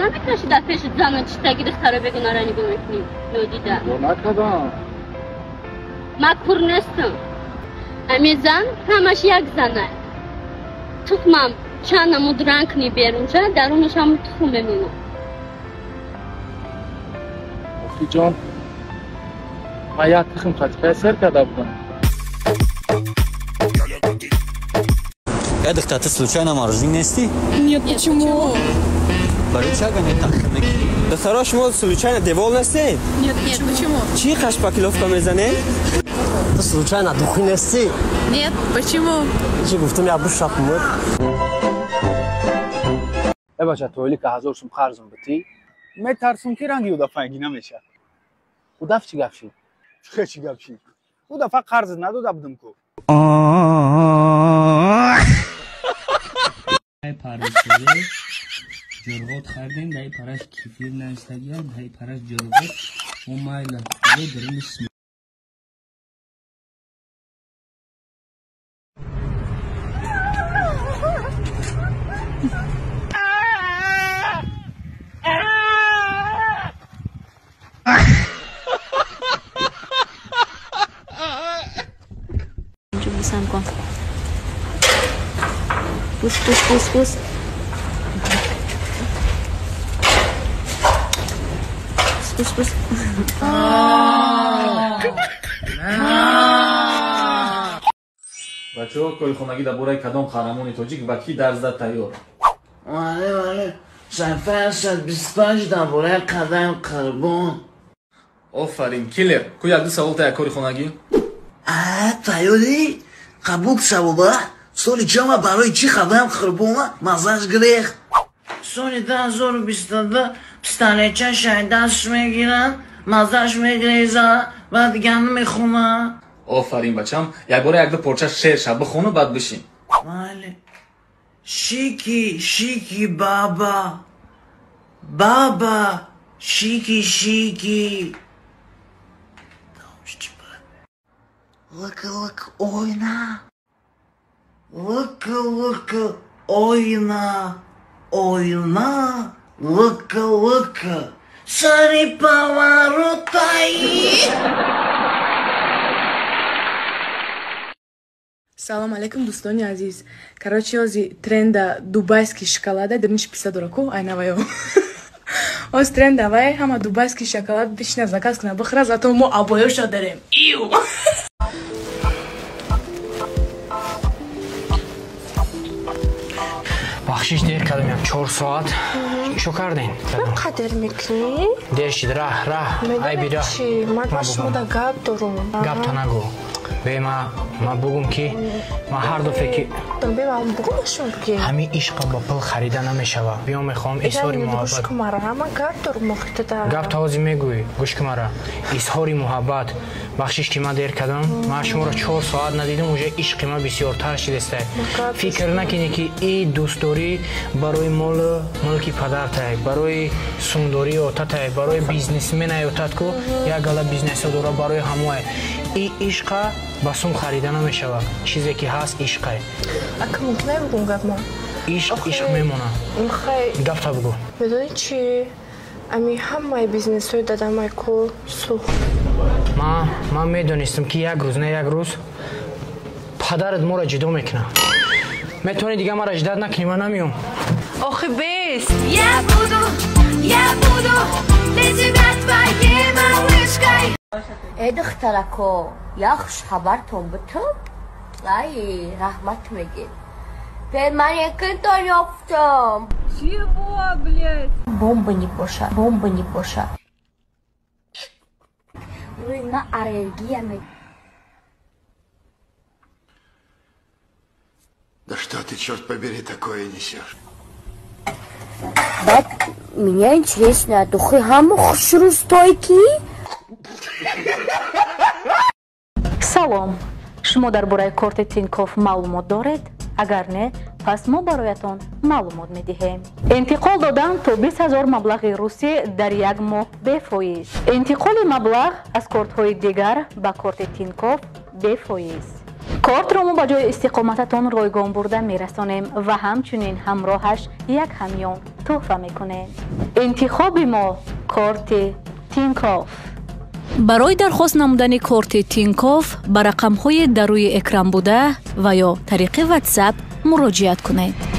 نمیتونی دفعش زن چیزی دختر بگو نرانی بمیکنی نودیده نکردم من کور نیستم امی زن همش یک زنه تخمم چند مدرنگ کنی بیرونجا درونش هم تخم بمینم افتی جان من یک تخم خطفه سر کرده بودم Эдак-то ты случайно мороженый нести? Нет, почему? Баручага не так хмык. Доктора, шумо случайно девол нестед? Нет, почему? Чи хашпакиловка мезанед? Ты случайно духи нести? Нет, почему? Чи гуфтам я буш шапмур. بباشه تویلی که هزارشون قرضم بتی میترسم که رنگی او دفعه گی نمیشه او دفعه چی گفشی؟ چی گفشی؟ او دفعه قرض نداده بودم که پرش شده جرغات خردیم دایی پرش کفیر نشتگیه دایی پرش جرغات و مایلا و درمش Sam kong. Pus. Pus. بچه‌ها کوی خونگی در بورای کدام قهرمان تاجیک و کی در زد تیار؟ بله صفحه 125 در بورای قدم قربان. آفرین کلر کو یک دو سوال تا کوی خونگی؟ تیاری قبول سوال سالی جمع برای چی قدم قربان مزاج گریخ سالی 2022 پستانچه شاید دست میگیرن مزاج میگریزن و دیگه میخونن. آفرین بچم یک بار یک دو پرچه شعر شب بخون و بعد بشین. بله شیکی بابا شیکی Look oyna. Look oyna. Look. Sorry поворотай. Салам алейкум, достони азиз. Короче, ози тренда дубайский шоколада, дерниш писа дураку, айнавайо. Оз тренда вай, хама дубайский шоколад бишна заказ кна бахра, зато мо абоёша дарем. Иу. بخشش دیر کردم یک 4 ساعت چو کردین؟ قدر میکنی؟ دیر شد راه ای بی راه چی؟ من باش مودا گاب دارم گاب تو نگو به ما بگم که ما هر دو فکر به ما بگم باشم بگی همین عشق با پل خریده نمیشوه بیا میخوام اظهار محبت گوش کمارا من گاب دارم مخیط دارم گاب تازی میگوی گوش کمارا اظهار محبت بخشش که من دیر کردم من شما را 4 ساعت ندیدم اونجا عشق ما بسیار تر شده است فکر نکنی که این دوستداری برای ملکی پدر تای برای سونداری اوتات برای بیزنسمن اوتات کو یا گلا بیزنس داره برای همه این عشق با سوم خریده نمیشوه چیزی که هست عشق اگه ممکنه بگم گپ ما عشق میمونه میخوای گپ تا بگو بدونی چی امی همه بیزنس های دادم های کو سوخت من میدونستم که یک روز پدرت ما را جدا میکنه میتونی دیگه ما را اجداد نکنی من نمیام آخه بیست Я буду для тебя твоей малышкой. دخترکو یخش خبرتون بتون ای رحمت میگین به من یکی دریافتم چیو блядь بمب نباشه روی من аллергия Да что ты, черт побери, такое несешь? بعد меня интересно духи همه خوشرو стойки салом шумо дар бораи корти тинкофф маълумот доред агар не пас мо бароятон маълумот медиҳем интиқол додан то 20 000 маблағи русӣ дар як моҳ бефоиз. интиқоли маблағ аз кортҳои дигар ба корти тинкофф бефоиз. کارت را ما با جای استقامتتان رایگان برده میرسانیم و همچنین همراهش یک همیان تحفه میکنیم. انتخاب ما کارت تینکاف. برای درخواست نمودن کارت تینکاف به رقم‌های در روی اکران بوده و یا طریق واتساپ مراجعت کنید.